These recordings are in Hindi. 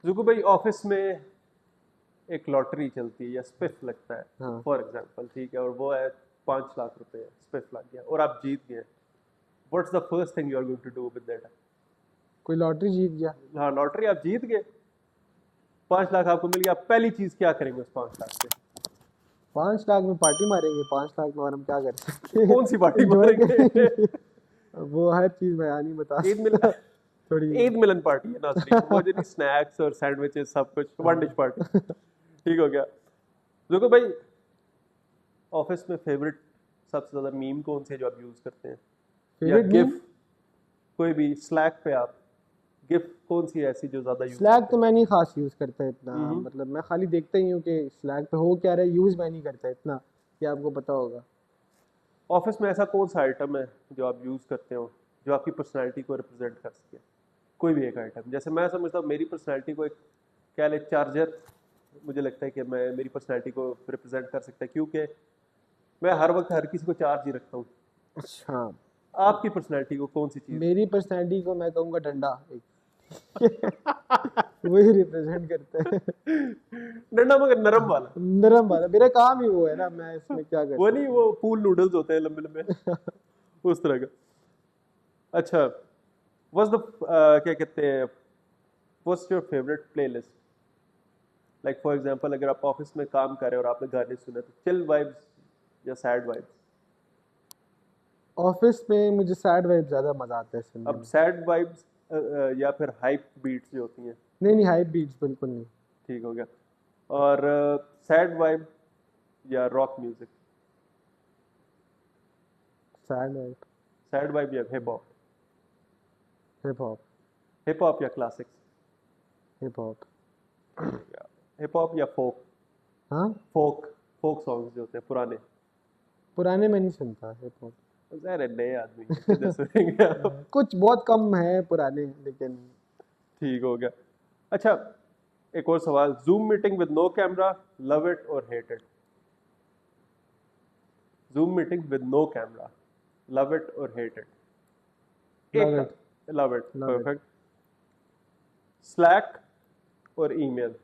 जुगू भाई ऑफिस में एक लॉटरी चलती है या स्पिफ लगता है हाँ। फॉर एग्जांपल, ठीक है, और वो है 5 लाख रुपए, स्पिफ लग गया और आप जीत गए। What's the first thing you are going to do with that? कोई लॉटरी जीत गया, हाँ, लॉटरी आप जीत गए, 5 लाख आपको मिल गया, आप पहली चीज क्या करेंगे उस 5 लाख से? 5 लाख में पार्टी मारेंगे, 5 लाख में और हम क्या कर सकते हैं? कौन सी पार्टी एंजॉय मारेंगे? करेंगे। वो हर चीज बयान नहीं बता ईद मिल सकता थोड़ी। ईद मिलन पार्टी है नाजरीन, वो जो नहीं स्नैक्स और सैंडविचेस सब कुछ, वन डिश पार्टी, ठीक हो गया। देखो भाई, ऑफिस में फेवरेट सबसे ज्यादा मीम कौन से है जो आप यूज करते हैं, या फेवरेट गिफ? मीम? कोई भी स्लैक पे आप गिफ कौन सी है ऐसी जो ज्यादा यूज स्लैग करते तो हैं? मैं नहीं खास यूज करता इतना, हम्म। मतलब मैं खाली देखता ही हूँ कि स्लैग पे हो क्या रहा है, यूज मैं नहीं करता इतना, कि आपको पता होगा। ऑफिस में ऐसा कौन सा आइटम है जो आप यूज करते हो जो आपकी पर्सनैलिटी को रिप्रेजेंट कर सके? कोई भी एक आइटम, जैसे मैं समझता हूँ मेरी पर्सनैलिटी को एक क्या ले चार्जर, मुझे लगता है कि मैं मेरी पर्सनैलिटी को रिप्रेजेंट कर सकता है, क्योंकि मैं हर वक्त हर किसी को चार्ज ही रखता हूँ। अच्छा, आपकी पर्सनैलिटी को कौन सी चीज? मेरी पर्सनैलिटी को मैं कहूँगा डंडा एक। वही रिप्रेजेंट करते हैं। डंडा मगर नरम वाला? नरम वाला, मेरा काम ही वो है ना, मैं इसमें क्या कर वो नहीं, सकता वो पूल नूडल्स होते हैं लंबे लंबे, उस तरह का। अच्छा, व्हाट्स द क्या कहते हैं, what's your favourite playlist? Like for example, अगर आप ऑफिस में काम कर रहे हो और आपने गाने सुने तो चिल वाइब्स या सैड वाइब्स? ऑफिस में मुझे सैड वाइब ज्यादा मजा आता है सुनने अब में। सैड वाइब्स या फिर हाइप बीट्स जो होती हैं, नहीं नहीं, हाई बीट्स बिल्कुल नहीं। ठीक हो गया, और सैड वाइब या rock music? Sad vibe. Sad vibe या hip hop? Hip hop. Hip hop या classics? Hip hop. Hip hop या फोक? हाँ, फोक फोक सॉन्ग्स जो होते हैं पुराने? पुराने में नहीं सुनता हिप हॉप। ज़ाहिर है नए आदमी हैं, किधर सुनेंगे आप? कुछ बहुत कम है पुराने, लेकिन ठीक हो गया। अच्छा, एक और सवाल, Zoom meeting with no camera, love it और hate it? Zoom meeting with no camera, love it और हेट इट? एक लव का, it. Love it, love it. Perfect. Slack और ईमेल?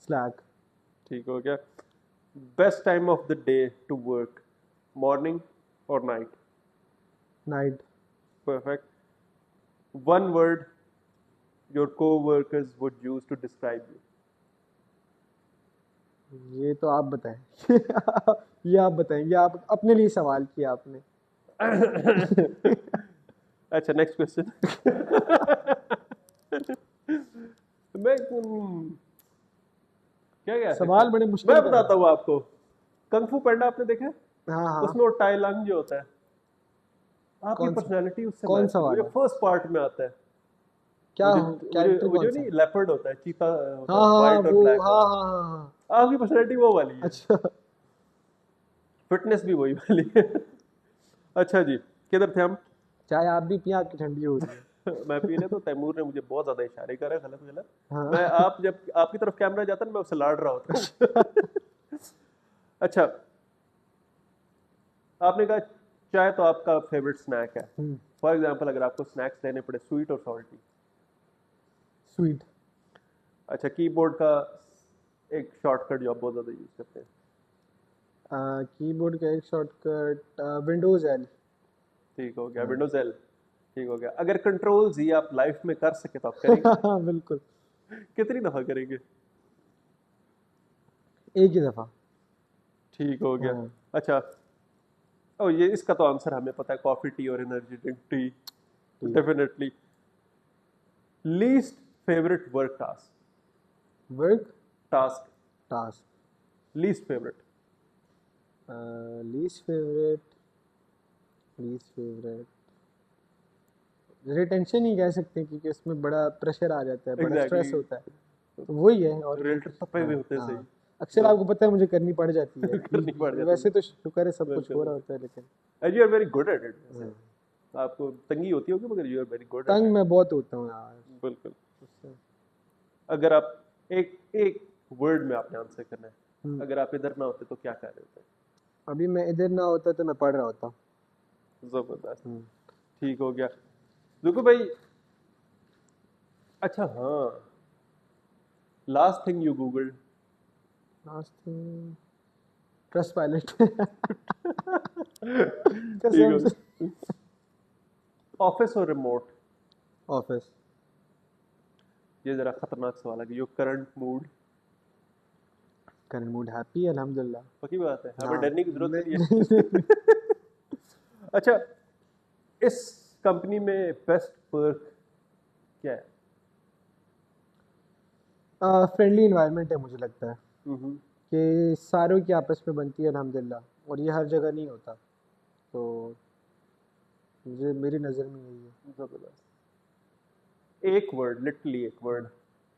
स्लैक। ठीक हो गया। Best time of the day to work, morning और night? Night. Perfect. One word your co-workers would use to describe you? ये तो आप बताएं। ये आप बताएं, ये आप अपने लिए सवाल किया आपने। अच्छा, नेक्स्ट क्वेश्चन। मैं क्या कह सकते सवाल हैं? बड़े मुश्किल मैं कर रहे बताता हैं। हूँ आपको, कंग फू पैंडा आपने देखा है? हाँ हाँ। उसमें वो टाई लंग जो होता है, आपकी कौन सा? पर्सनैलिटी उससे कौन मैच सा करती है। वाला? जो फर्स्ट पार्ट में आता है, क्या वो जो वो जो कैरेक्टर वो कौन जो सा? नहीं लेपर्ड होता है, चीता होता हाँ है, हाँ हाँ, व्हाइट और वो, ब्लैक हाँ वाला, हाँ हाँ हाँ। आपकी पर्सनैलिटी वो वाली है, अच्छा। फिटनेस भी वही वाली है। अच्छा जी, किधर थे हम? चाय आप भी पिए, आपकी ठंडी हो रही है। मैं पीने, तो तैमूर ने मुझे बहुत ज्यादा इशारे करे गलत गलत। मैं, हाँ। आप जब आपकी तरफ कैमरा जाता है ना, मैं उससे लाड़ रहा होता हूँ। अच्छा, आपने कहा चाय तो आपका फेवरेट स्नैक है। फॉर एग्जांपल, अगर आपको स्नैक्स लेने पड़े, स्वीट और सॉल्टी? स्वीट। अच्छा, कीबोर्ड का एक शॉर्टकट जो आप बहुत ज्यादा यूज करते हैं? कीबोर्ड का एक शॉर्टकट, विंडोज एल। ठीक हो गया, विंडोज एल। ठीक हो गया। अगर कंट्रोल जी आप लाइफ में कर सके तो आप करेंगे? बिल्कुल। कितनी दफा करेंगे? एक ही दफा। ठीक हो गया। हाँ। अच्छा, ओ ये इसका तो आंसर हमें पता है, कॉफी, टी और एनर्जी ड्रिंक? टी, ठीक। Definitely. Least favourite work task? Work task, task. Least favourite? Least favourite. Least favourite retention ही कह सकते हैं, क्योंकि उसमें बड़ा प्रेशर आ जाता है, बड़ा स्ट्रेस एग्जैक्टली, होता है, तो वही है और क्या। रिलेटेड तपे हुए हाँ होते हैं, हाँ। सही। अक्सर तो आपको पता है मुझे करनी पड़ जाती है बीच करनी बीच पड़ में, जाती वैसे है, तो शुक्र है सब कुछ हो बिल्कुल। रहा होता है, लेकिन and you are very good at it. हाँ। आपको तंगी होती होगी मगर you are very good at तंग इट। मैं बहुत होता हूँ यार बिल्कुल। उससे। अगर आप एक एक वर्ड में आपने आंसर करना है, हम्म। अगर आप इधर ना होते तो क्या कर रहे होते? अभी मैं इधर ना होता तो मैं पढ़ रहा होता। जबरदस्त। हम्म। ठीक हो गया। देखो भाई, अच्छा हाँ, last thing you googled. Last thing trust pilot. ठीक कसम हो से। गया। ऑफिस और रिमोट, ऑफिस। ये जरा खतरनाक सवाल है कि your current mood. Current mood happy अल्हम्दुलिल्लाह। पक्की बात है, हमें हाँ डरने की जरूरत नहीं नहीं। है। अच्छा, इस कंपनी में बेस्ट पर्क क्या है? फ्रेंडली इन्वायरमेंट है मुझे लगता है हम्म, कि सारों की आपस में बनती है अल्हम्दुलिल्लाह, और ये हर जगह नहीं होता, तो मुझे मेरी नज़र में यही है। जबरदस्त। एक वर्ड, लिटरली एक वर्ड,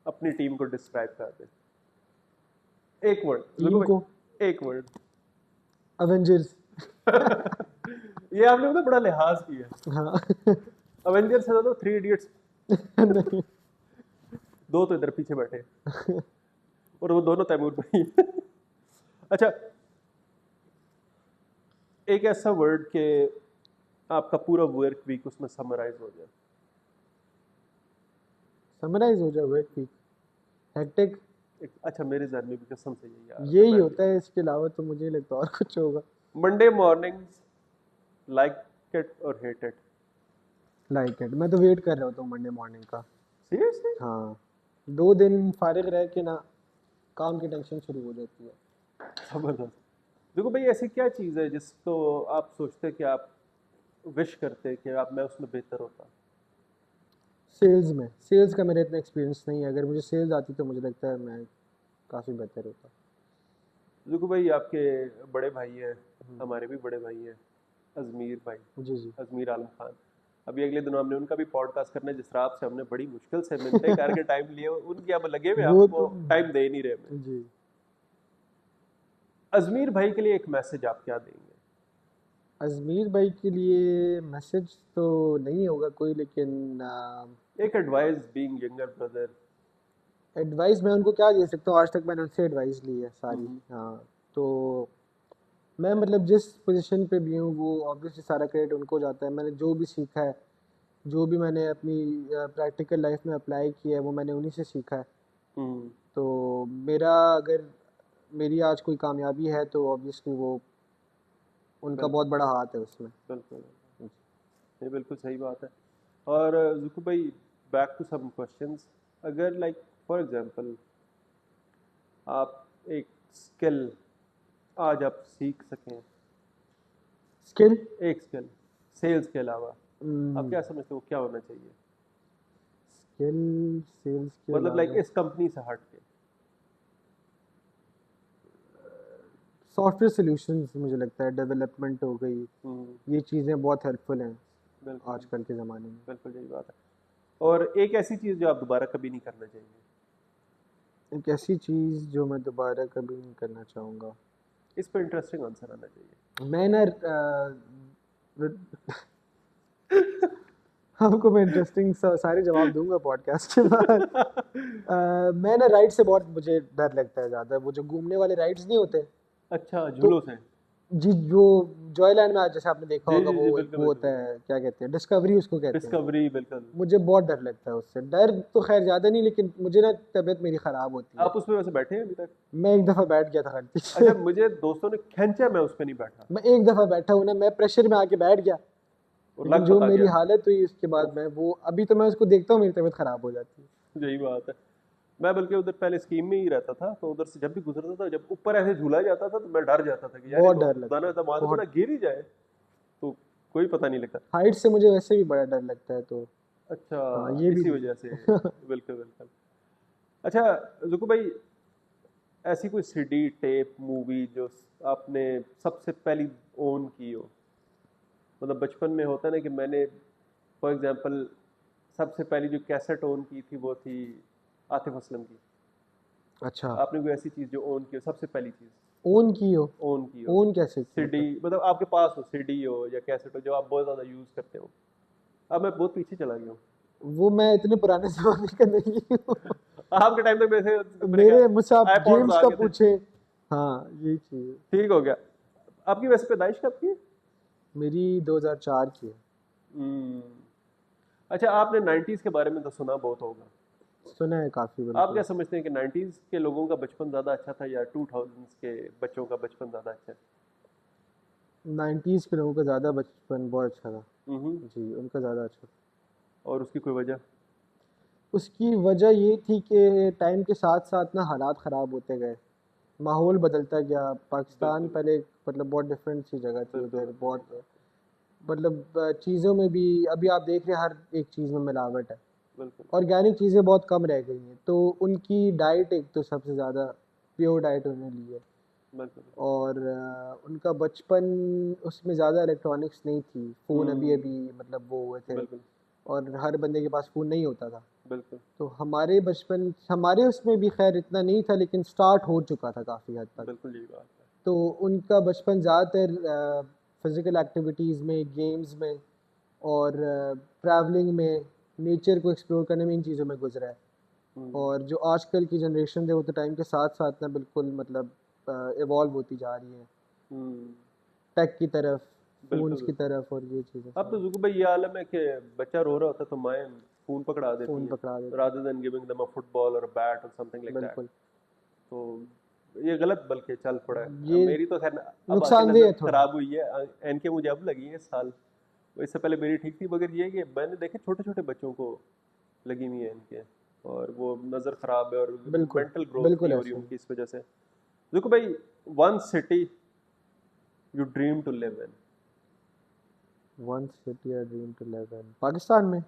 अपनी टीम को डिस्क्राइब कर दे। एक वर्ड, टीम को एक वर्ड। अवेंजर्स। ये आपने मतलब बड़ा लिहाज किया। हाँ। अवेंजर्स है तो 3 इडियट्स, नहीं। दो तो इधर पीछे बैठे और वो दोनों तैमूर भाई हैं। अच्छा, एक ऐसा वर्ड के आपका पूरा वर्क वीक उसमें समराइज हो जाए। समराइज हो जाए वर्क वीक, हेक्टिक। अच्छा, मेरे जहन में भी कसम से यही आ रहा था। यही होता है, इसके अलावा तो मुझे नहीं लगता और कुछ होगा। मंडे मॉर्निंग्स, लाइक इट और हेट इट। लाइक इट, मैं तो वेट कर रहा होता हूँ मंडे मॉर्निंग का। सीरियसली? हाँ, 2 दिन फारिग रह के ना काम की टेंशन शुरू हो जाती है। जबरदस्त। देखो भाई, ऐसी क्या चीज़ है जिसको आप सोचते कि आप विश करते कि आप, मैं उसमें बेहतर होता? सेल्स में, सेल्स का मेरा इतना एक्सपीरियंस नहीं है, अगर मुझे सेल्स आती तो मुझे लगता है मैं काफ़ी बेहतर होता। देखो भाई, आपके बड़े भाई हैं, हमारे भी बड़े भाई हैं, अजमीर भाई, जी जी। अजमीर आलम खान। अभी अगले दिनों हमने उनका भी पॉडकास्ट करना है, जिस तरह आपसे हमने बड़ी मुश्किल से मिलते करके टाइम लिए, उनके अब लगे हुए, वो हमको तो टाइम दे नहीं रहे हमें। जी। अजमीर भाई के लिए एक मैसेज आप क्या देंगे? अजमीर भाई के लिए मैसेज तो नहीं होगा कोई, लेकिन एक advice, being younger brother. Advice मैं उनको क्या दे सकता हूँ, आज तक मैंने उनसे एडवाइस ली है सारी। हाँ, तो मैं मतलब जिस पोजीशन पे भी हूँ वो ऑब्वियसली सारा क्रेडिट उनको जाता है। मैंने जो भी सीखा है, जो भी मैंने अपनी प्रैक्टिकल लाइफ में अप्लाई किया है, वो मैंने उन्हीं से सीखा है। हम्म, तो मेरा अगर मेरी आज कोई कामयाबी है तो ऑब्वियसली वो उनका बिल्कुल बहुत बड़ा हाथ है उसमें। बिल्कुल, ये बिल्कुल सही बात है। और जुकू भाई, बैक टू सम क्वेश्चंस। अगर लाइक फॉर एग्जांपल आप एक स्किल आज आप सीख सकें, स्किल। एक स्किल सेल्स के अलावा, आप क्या समझते हो क्या होना चाहिए? स्किल सेल्स के मतलब लाइक अलावा इस कंपनी से हट के। सॉफ्टवेयर सॉल्यूशंस मुझे लगता है, डेवलपमेंट हो गई, हम्म, ये चीज़ें बहुत हेल्पफुल हैं बिल्कुल आजकल के ज़माने में। बिल्कुल यही बात है। और एक ऐसी चीज़ जो आप दोबारा कभी नहीं करना चाहिए। एक ऐसी चीज़ जो मैं दोबारा कभी नहीं करना चाहूँगा, इस पर इंटरेस्टिंग आंसर आना चाहिए। मैं ना आपको मैं इंटरेस्टिंग सारे जवाब दूंगा पॉडकास्ट के बाद। मैं ना राइड से बहुत मुझे डर लगता है ज़्यादा, वो जो घूमने वाले राइड्स नहीं होते। अच्छा, तो झूलों से? जी, जो जॉयलैंड में आज जैसे आपने देखा जी होगा, जी वो जी, एक बिल्कुल वो बिल्कुल होता बिल्कुल। है, क्या कहते हैं, डिस्कवरी उसको कहते हैं। डिस्कवरी, बिल्कुल। मुझे बहुत डर लगता है उससे। डर तो खैर ज़्यादा नहीं, लेकिन मुझे ना तबीयत मेरी ख़राब होती है। आप उसमें वैसे बैठे हैं अभी तक? मैं एक दफ़ा बैठ गया था गलती से। अच्छा, मुझे दोस्तों ने खींचा, मैं उस पर नहीं बैठा मैं एक दफ़ा बैठा हूँ ना, मैं प्रेशर में आके बैठ गया, और लेकिन लग जो पता मेरी गया। हालत हुई उसके बाद, उफ, मैं वो अभी तो मैं उसको देखता हूँ मेरी तबीयत ख़राब हो जाती है। यही बात है। मैं बल्कि उधर पहले स्कीम में ही रहता था, तो उधर से जब भी गुजरता था, जब ऊपर ऐसे झूला जाता था, तो मैं डर जाता था कि यार ये बहुत तो डर खुदा लगता ना है, दमाद में ना बहुत। गिर ही जाए, तो कोई पता नहीं लगता। हाइट से मुझे वैसे भी बड़ा डर लगता है, तो अच्छा, हाँ ये भी इसी है। वजह से। बिल्कुल बिल्कुल। अच्छा जुकू भाई, ऐसी कोई सीडी, टेप, मूवी जो आपने सबसे पहली ओन की हो? मतलब बचपन में होता है ना कि मैंने फॉर एग्जांपल सबसे पहली जो कैसेट ओन की थी वो थी आतिफ असलम की। अच्छा, आपने कोई ऐसी चीज़ जो ओन की हो, सबसे पहली चीज़ ओन की हो? ओन की हो? ओन कैसे की सीडी, मतलब? मतलब आपके पास हो, सीडी हो या कैसेट हो जो आप बहुत ज़्यादा यूज़ करते हो। अब मैं बहुत पीछे चला गया हूँ। वो मैं इतने पुराने ज़माने का नहीं हूँ। आपके टाइम तक वैसे मेरे मेरे मुझसे आप आईपॉड्स गेम्स आ का गए थे। पूछे। हाँ, यही चीज़ है। ठीक हो गया। आपकी वैसे पैदाइश कब की है? मेरी 2004 की है। हम्म, अच्छा, आपने 90s के बारे में तो सुना बहुत होगा। सुना है काफ़ी आप बिल्कुल। क्या समझते हैं कि 90s के लोगों का बचपन ज़्यादा अच्छा था या 2000s के बच्चों का बचपन ज़्यादा अच्छा है? 90s के लोगों का ज़्यादा बचपन बहुत अच्छा था। हम्म। जी, उनका ज़्यादा अच्छा था। और उसकी कोई वजह? उसकी वजह ये थी कि टाइम के साथ-साथ ना हालात ख़राब होते गए। माहौल बदलता गया। पाकिस्तान बिल्कुल पहले मतलब बहुत डिफरेंट सी जगह थी बिल्कुल उधर, बिल्कुल सही बहुत बात है। मतलब चीज़ों में भी अभी आप देख रहे हैं हर एक चीज़ में मिलावट है। बिल्कुल ऑर्गेनिक चीज़ें बहुत कम रह गई हैं, तो उनकी डाइट एक तो सबसे ज़्यादा प्योर डाइट उन्होंने ली है। बिल्कुल। और उनका बचपन उसमें ज़्यादा इलेक्ट्रॉनिक्स नहीं थी, फ़ोन अभी हम्म। अभी मतलब वो हुए थे, बिल्कुल और हर बंदे के पास फ़ोन नहीं होता था। बिल्कुल। तो हमारे बचपन हमारे उसमें भी खैर इतना नहीं था, लेकिन स्टार्ट हो चुका था काफ़ी हद तक। बिल्कुल यही बात है। तो उनका बचपन ज़्यादातर फिज़िकल एक्टिविटीज़ में, गेम्स में और ट्रैवलिंग में, नेचर को एक्सप्लोर करने में, इन चीज़ों में गुजरा है। हम्म। और जो आजकल की जनरेशन है वो तो टाइम के साथ साथ ना बिल्कुल मतलब इवॉल्व होती जा रही है हम्म। टेक की तरफ, बिल्कुल फ़ोन्स की बिल्कुल। तरफ, और ये चीज़ें अब तो सारी जुगू भाई ये आलम है कि बच्चा रो रहा होता है तो माएँ फोन पकड़ा देती फ़ोन हैं पकड़ा देती rather than giving them a football or a bat or something हैं। like that. बिल्कुल, तो ये गलत बल्कि चल पड़ा है। ये मेरी तो खैर अब आके नुकसानदेह नज़र है थोड़ा। खराब हुई है। एनके मुझे अब लगी है इस साल। इससे पहले मेरी ठीक थी, मगर ये कि मैंने देखे छोटे छोटे बच्चों को लगी हुई है इनके, और वो नज़र खराब है और बिल्कुल, मेंटल ग्रोथ बिल्कुल नहीं हो रही ऐसे ही। उनकी इस वजह से। देखो भाई, one city you dream to live in. One city I dream to live in, Pakistan में?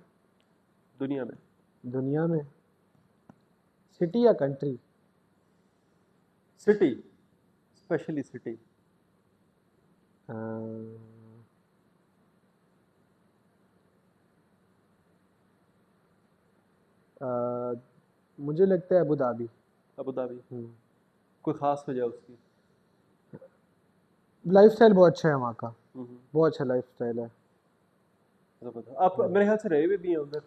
दुनिया में? दुनिया में? सिटी या कंट्री? City, specially city. मुझे लगता है Abu Dhabi. Abu Dhabi? Hmm. कोई खास वजह उसकी? लाइफस्टाइल बहुत अच्छा है वहाँ का, हम्म। बहुत अच्छा लाइफस्टाइल है। जबरदस्त। आप हम्म। मेरे ख्याल से रहे हुए भी हैं उधर।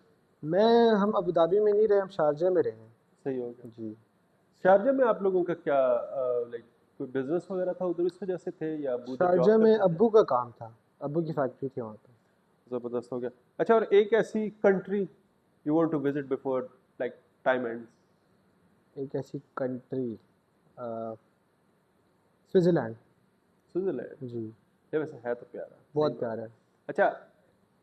हम अबू धाबी में नहीं रहे, हम शारजा में रहे हैं। सही हो गया। जी। शारजा में आप लोगों का क्या लाइक कोई बिजनेस वगैरह था उधर, इस वजह से थे या अबू उधर शारजा जॉब में करते थे? अब्बू का काम था, अब्बू की फैक्ट्री थी वहाँ पे। जबरदस्त हो गया। अच्छा, और एक ऐसी country you want to visit before like time ends? एक ऐसी कंट्री, स्विट्ज़रलैंड। स्विट्जरलैंड? जी, ये वैसे है तो प्यारा, सही बहुत बात प्यारा है। है। अच्छा,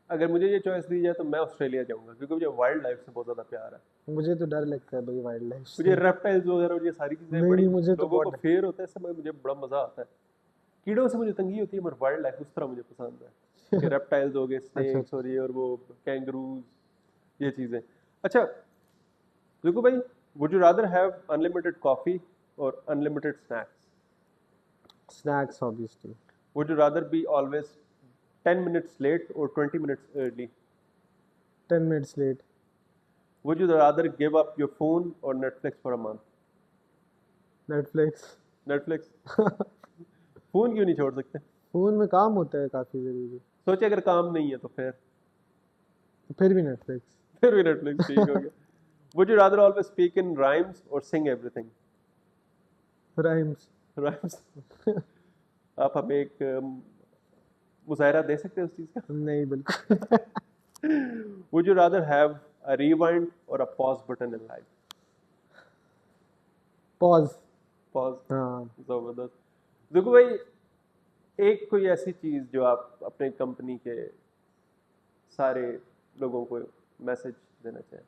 अगर मुझे ये चॉइस दी जाए तो मैं ऑस्ट्रेलिया जाऊंगा, क्योंकि मुझे वाइल्ड लाइफ से बहुत ज़्यादा प्यार है। मुझे तो डर लगता है भाई वाइल्ड लाइफ मुझे से। रेप्टाइल्स वगैरह और ये सारी चीज़ें नहीं बड़ी, नहीं, मुझे तो लोगों बहुत को डर। फेयर होता है समय, मुझे बड़ा मज़ा आता है। कीड़ों से मुझे तंगी होती है, मगर वाइल्ड लाइफ उस तरह मुझे पसंद है कि रेप्टाइल्स हो गए, अच्छा स्नेक्स अच्छा। और ये और वो कैंगरूज, ये चीज़ें। अच्छा देखो भाई, would you rather have unlimited coffee और unlimited snacks? Snacks obviously. Would you rather be always 10 minutes late or 20 minutes early? 10 minutes late. Would you rather give up your phone or Netflix for a month? Netflix. Netflix? Phone क्यों नहीं छोड़ सकते? फ़ोन में काम होता है काफ़ी ज़रूरी। सोचे अगर काम नहीं है तो फिर फिर भी नेटफ्लिक्स। फिर भी Netflix ठीक हो गया। Would you rather always speak in rhymes or sing everything? Rhymes. Rhymes? आप हमें एक मुजाहरा दे सकते हैं उस चीज़ का? नहीं बिल्कुल। Would you rather have a rewind or a pause button in life? Pause. Pause? हाँ। जबरदस्त। देखो भाई, एक कोई ऐसी चीज़ जो आप अपने कंपनी के सारे लोगों को मैसेज देना चाहें?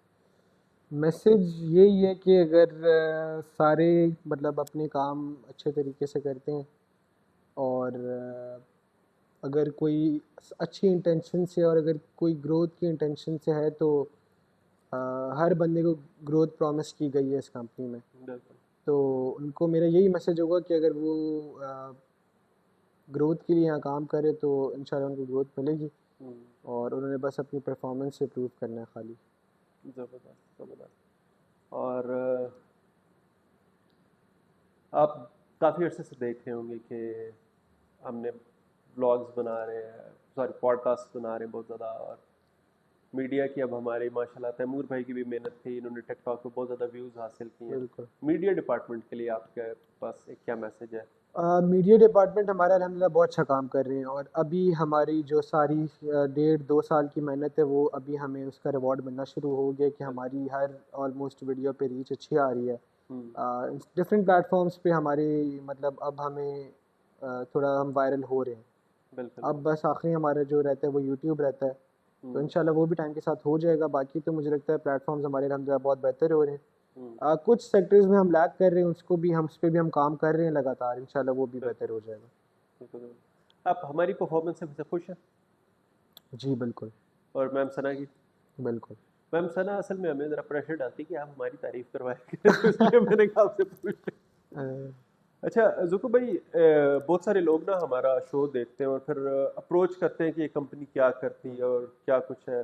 मैसेज यही है कि अगर सारे मतलब अपने काम अच्छे तरीके से करते हैं, और अगर कोई अच्छी इंटेंशन से, और अगर कोई ग्रोथ की इंटेंशन से है, तो अ, हर बंदे को ग्रोथ प्रॉमिस की गई है इस कंपनी में। बिल्कुल। तो उनको मेरा यही मैसेज होगा कि अगर वो ग्रोथ के लिए यहाँ काम करे तो इंशाल्लाह उनको ग्रोथ मिलेगी, हम्म। और उन्होंने बस अपनी परफॉर्मेंस से प्रूव करना है खाली। जबरदस्त जबरदस्त। और आप काफ़ी अर्से से देख रहे होंगे कि हमने ब्लॉग्स बना रहे हैं, सॉरी पॉडकास्ट बना रहे हैं बहुत ज़्यादा, और मीडिया की अब हमारे माशाल्लाह तैमूर भाई की भी मेहनत थी, इन्होंने टिकटॉक पे बहुत ज़्यादा व्यूज़ हासिल किए हैं। बिल्कुल। मीडिया डिपार्टमेंट के लिए आपके पास एक क्या मैसेज है? मीडिया डिपार्टमेंट हमारा अल्हम्दुलिल्लाह बहुत अच्छा काम कर रहे हैं, और अभी हमारी जो सारी 1.5-2 साल की मेहनत है वो अभी हमें उसका रिवॉर्ड मिलना शुरू हो गया कि हमारी हर ऑलमोस्ट वीडियो पे रीच अच्छी आ रही है। डिफरेंट प्लेटफॉर्म्स पे हमारे मतलब अब हमें थोड़ा हम वायरल हो रहे हैं। बिल्कुल अब बस आखिरी हमारा जो रहता है वो यूट्यूब रहता है, तो इंशाल्लाह वो भी टाइम के साथ हो जाएगा। बाकी तो मुझे लगता है प्लेटफॉर्म्स हमारे अल्हम्दुलिल्लाह बहुत बेहतर हो रहे हैं। कुछ सेक्टर्स में हम लैग कर रहे हैं, उसको भी हम उस पे भी हम काम कर रहे हैं लगातार, इंशाल्लाह वो भी बेहतर हो जाएगा। बिल्कुल। आप हमारी परफॉर्मेंस से खुश हैं? जी बिल्कुल। और मैम सना की? बिल्कुल। मैम सना असल में हमें ज़रा प्रेशर डालती है कि आप हमारी तारीफ करवाया करें, तो इसलिए मैंने कहा आपसे पूछ लें। अ, अच्छा जुकू भाई, बहुत सारे लोग ना हमारा शो देखते हैं और फिर अप्रोच करते हैं कि ये कंपनी क्या करती है और क्या कुछ है।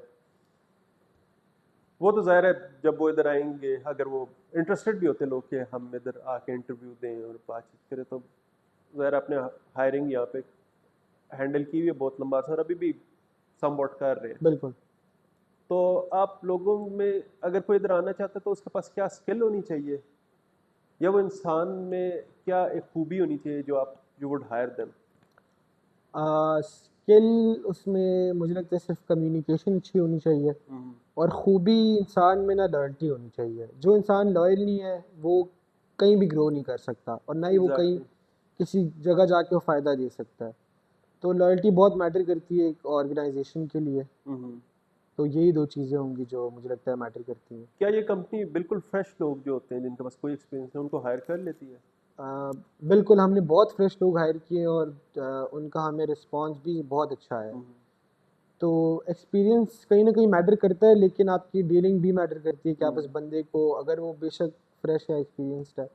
वो तो ज़ाहिर है जब वो इधर आएंगे, अगर वो इंटरेस्टेड भी होते लोग कि हम इधर आके इंटरव्यू दें और बातचीत करें, तो ज़ाहिर अपने हायरिंग यहाँ पे हैंडल की हुई है बहुत लंबा अर्सा और अभी भी समवॉट कर रहे हैं। बिल्कुल। तो आप लोगों में अगर कोई इधर आना चाहता है तो उसके पास क्या स्किल होनी चाहिए, या वो इंसान में क्या एक खूबी होनी चाहिए जो आप you would hire them? Skill उसमें मुझे लगता है सिर्फ कम्युनिकेशन अच्छी होनी चाहिए, और ख़ूबी इंसान में ना लॉयल्टी होनी चाहिए। जो इंसान लॉयल नहीं है वो कहीं भी ग्रो नहीं कर सकता, और ना ही वो कहीं एग्जैक्टली। किसी जगह जाके वो फ़ायदा दे सकता है। तो लॉयल्टी बहुत मैटर करती है एक ऑर्गेनाइजेशन के लिए। तो यही दो चीज़ें होंगी जो मुझे लगता है मैटर करती हैं। क्या ये कंपनी बिल्कुल फ्रेश लोग जो होते हैं जिनके पास कोई एक्सपीरियंस नहीं उनको हायर कर लेती है? बिल्कुल, हमने बहुत फ्रेश लोग हायर किए, और उनका हमें रिस्पांस भी बहुत अच्छा है। तो एक्सपीरियंस कहीं ना कहीं मैटर करता है, लेकिन आपकी डीलिंग भी मैटर करती है कि आप उस बंदे को, अगर वो बेशक फ्रेश है, एक्सपीरियंसड है,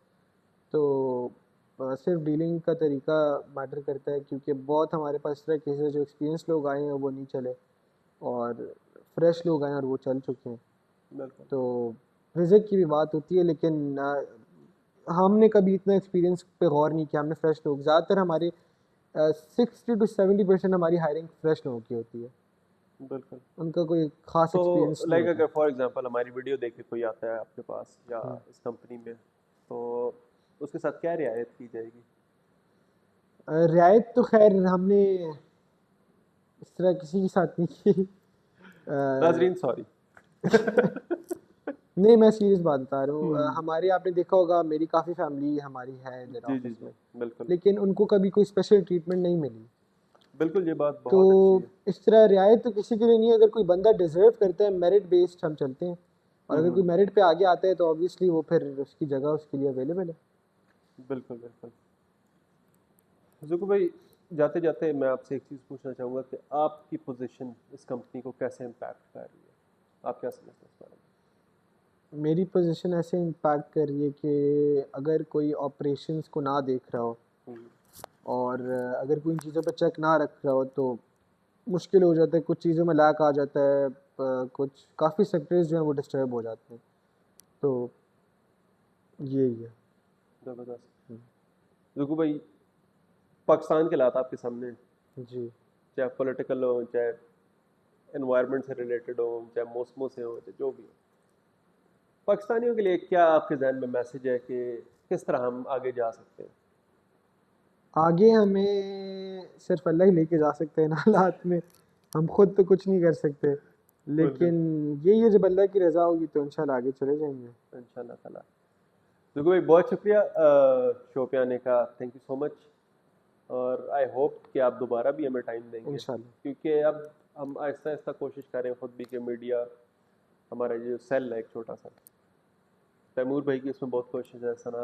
तो सिर्फ डीलिंग का तरीका मैटर करता है, क्योंकि बहुत हमारे पास इस तरह केसेस जो एक्सपीरियंस लोग आए हैं वो नहीं चले, और फ्रेश लोग आए हैं और वो चल चुके हैं। बिल्कुल। तो रिज़्क की भी बात होती है, लेकिन हमने कभी इतना एक्सपीरियंस पे गौर नहीं किया। हमने फ्रेश लोग ज़्यादातर हमारे 60 to 70% हमारी हायरिंग फ्रेश लोगों की होती है। बिल्कुल। उनका कोई ख़ास तो एक्सपीरियंस नहीं लाइक होता। अगर फॉर एग्जांपल हमारी वीडियो देख के कोई आता है आपके पास या हुँ। इस कंपनी में, तो उसके साथ क्या रियायत की जाएगी? रियायत तो ख़ैर हमने इस तरह किसी के साथ नहीं की। नाजरीन सॉरी। नहीं, मैं सीरियस बात बता रहा हूँ। हम्म। हमारे आपने देखा होगा, मेरी काफ़ी फैमिली हमारी है इधर जी जी ऑफ़िस जी। में, बिल्कुल। लेकिन उनको कभी कोई स्पेशल ट्रीटमेंट नहीं मिली। बिल्कुल ये बात तो बहुत अच्छी है। इस तरह रियायत तो किसी के लिए नहीं है। अगर कोई बंदा डिज़र्व करता है, मेरिट बेस्ड हम चलते हैं, और अगर कोई हम्म। मेरिट पे आगे आता है तो ऑब्वियसली वो फिर उसकी जगह उसके लिए अवेलेबल है। बिल्कुल बिल्कुल। जुकू भाई, जाते जाते मैं आपसे एक चीज़ पूछना चाहूँगा कि आपकी पोजीशन इस कंपनी को कैसे इम्पैक्ट कर रही है, आप क्या समझते हैं इस बारे मेरी पोजीशन ऐसे इम्पैक्ट कर रही है कि अगर कोई ऑपरेशंस को ना देख रहा हो, में? और अगर कोई इन चीज़ों पे चेक ना रख रहा हो, तो मुश्किल हो जाता है। कुछ चीज़ों में लैक आ जाता है, कुछ काफ़ी सेक्टर्स जो हैं वो डिस्टर्ब हो जाते हैं। तो यही है। ज़बरदस्त। जुकू भाई, पाकिस्तान के हालात आपके सामने हैं, जी। चाहे पॉलिटिकल हो, चाहे एनवायरनमेंट से रिलेटेड हो, चाहे मौसमों से हो, चाहे जो भी हो, पाकिस्तानियों के लिए क्या आपके जहन में मैसेज है कि किस तरह हम आगे जा सकते हैं? आगे हमें सिर्फ अल्लाह ही लेके जा सकते हैं इन हालात में। हम खुद तो कुछ नहीं कर सकते, बिल्कुल। लेकिन यही है, जब अल्लाह की रज़ा होगी तो इंशाल्लाह आगे चले जाएंगे। इंशाल्लाह ताला। देखो भाई, बहुत शुक्रिया शो पे आने का, थैंक यू सो मच। और आई होप कि आप दोबारा भी हमें टाइम देंगे, इंशाल्लाह। क्योंकि अब हम आहिस्ता आहिस्ता कोशिश कर रहे हैं खुद भी कि मीडिया, हमारा जो सेल है एक छोटा सा, तैमूर भाई की उसमें बहुत कोशिश है, सना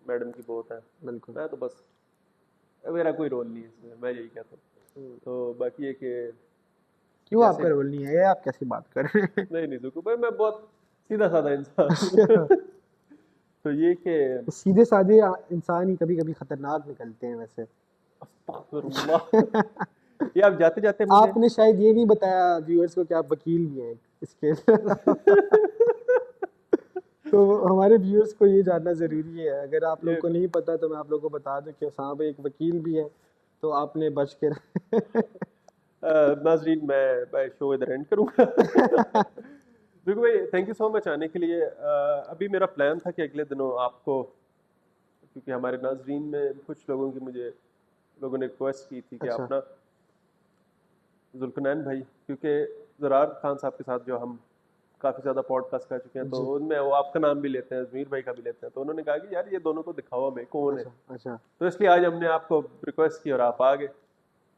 मैडम की बहुत है, बिल्कुल। मैं तो बस, मेरा कोई रोल नहीं है इसमें, मैं यही कहता हूँ। तो बाकी ये कि क्यों जैसे, आपका रोल नहीं है? ये आप कैसी बात कर रहे हैं? नहीं नहीं जुकू भाई, मैं बहुत सीधा साधा इंसान अच्छा। हूँ। तो ये कि सीधे साधे इंसान ही कभी कभी खतरनाक निकलते हैं वैसे। अस्तगफिरुल्लाह। ये आप जाते जाते मुझे आपने शायद ये नहीं बताया व्यूअर्स को कि आप वकील भी हैं इसके अलावा। तो हमारे व्यूअर्स को ये जानना ज़रूरी है। अगर आप लोगों ये को नहीं पता तो मैं आप लोगों को बता दूं कि साहब एक वकील भी है, तो आपने बच के नाजरीन, मैं शो इधर एंड करूँगा। देखो भाई, थैंक यू सो मच आने के लिए। अभी मेरा प्लान था कि अगले दिनों आपको क्योंकि हमारे नाजरीन में कुछ लोगों ने रिक्वेस्ट की थी कि अच्छा। अपना जुल्कनैन भाई, क्योंकि ज़रार खान साहब के साथ जो हम काफ़ी ज़्यादा पॉडकास्ट कर चुके हैं, तो जी। उनमें वो आपका नाम भी लेते हैं, अजमीर भाई का भी लेते हैं, तो उन्होंने कहा कि यार ये दोनों को दिखाओ हमें कौन है। अच्छा। अच्छा। तो इसलिए आज हमने आपको रिक्वेस्ट की और आप आ गए।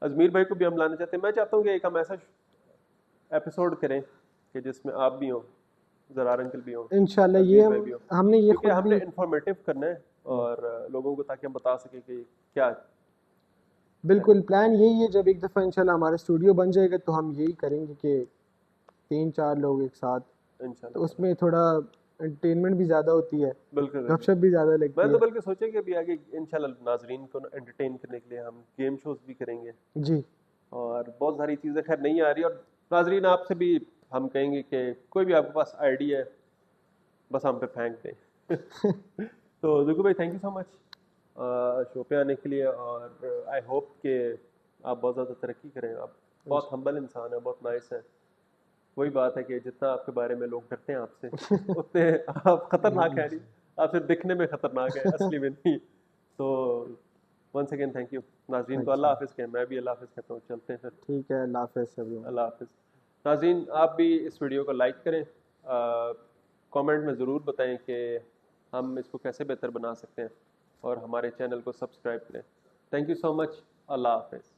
अजमीर भाई को भी हम लाना चाहते हैं। मैं चाहता हूँ कि एक हम ऐसा एपिसोड करें कि जिसमें आप भी हो, ज़रार अंकल भी हो, इंशाल्लाह ये अजमीर भाई भी हो, हमने ये क्योंकि खुद हमने भी इंफॉर्मेटिव करना है और लोगों को, ताकि हम बता सकें कि क्या बिल्कुल प्लान यही है। जब एक दफ़ा इंशाल्लाह हमारा स्टूडियो बन जाएगा तो हम यही करेंगे कि 3-4 लोग एक साथ, तो इंशाल्लाह ताला। उसमें थोड़ा एंटरटेनमेंट भी ज़्यादा होती है, बिल्कुल बिल्कुल। गपशप भी ज़्यादा लगती मैं तो है। बल्कि सोचा कि अभी आगे इंशाल्लाह नाजरीन को एंटरटेन करने के लिए हम गेम शोज भी करेंगे जी। और बहुत सारी चीज़ें खैर नहीं आ रही, और नाजरीन आपसे भी हम कहेंगे कि कोई भी आपके पास आइडिया है बस हम पे फेंक दें। तो जुगू भाई, thank you so much show पे आने के लिए, और आई होप कि आप बहुत ज़्यादा तरक्की करें। आप बहुत हम्बल इंसान है, बहुत नाइस है। वही बात है कि जितना आपके बारे में लोग डरते हैं आपसे, उतने आप खतरनाक है नहीं। आप सिर्फ दिखने में खतरनाक है, असली में नहीं। तो वंस अगेन थैंक यू। नाज़रीन को थैंक अल्लाह यू। हाफिज़ कहें, मैं भी अल्लाह हाफिज़ कहता हूँ। चलते हैं फिर। ठीक है, अल्लाह हाफ़िज़ एवरीवन। अल्लाह हाफिज़। नाज़रीन, आप भी इस वीडियो को लाइक करें, कमेंट में ज़रूर बताएं कि हम इसको कैसे बेहतर बना सकते हैं, और हमारे चैनल को सब्सक्राइब करें। Thank you so much. अल्लाह हाफिज़।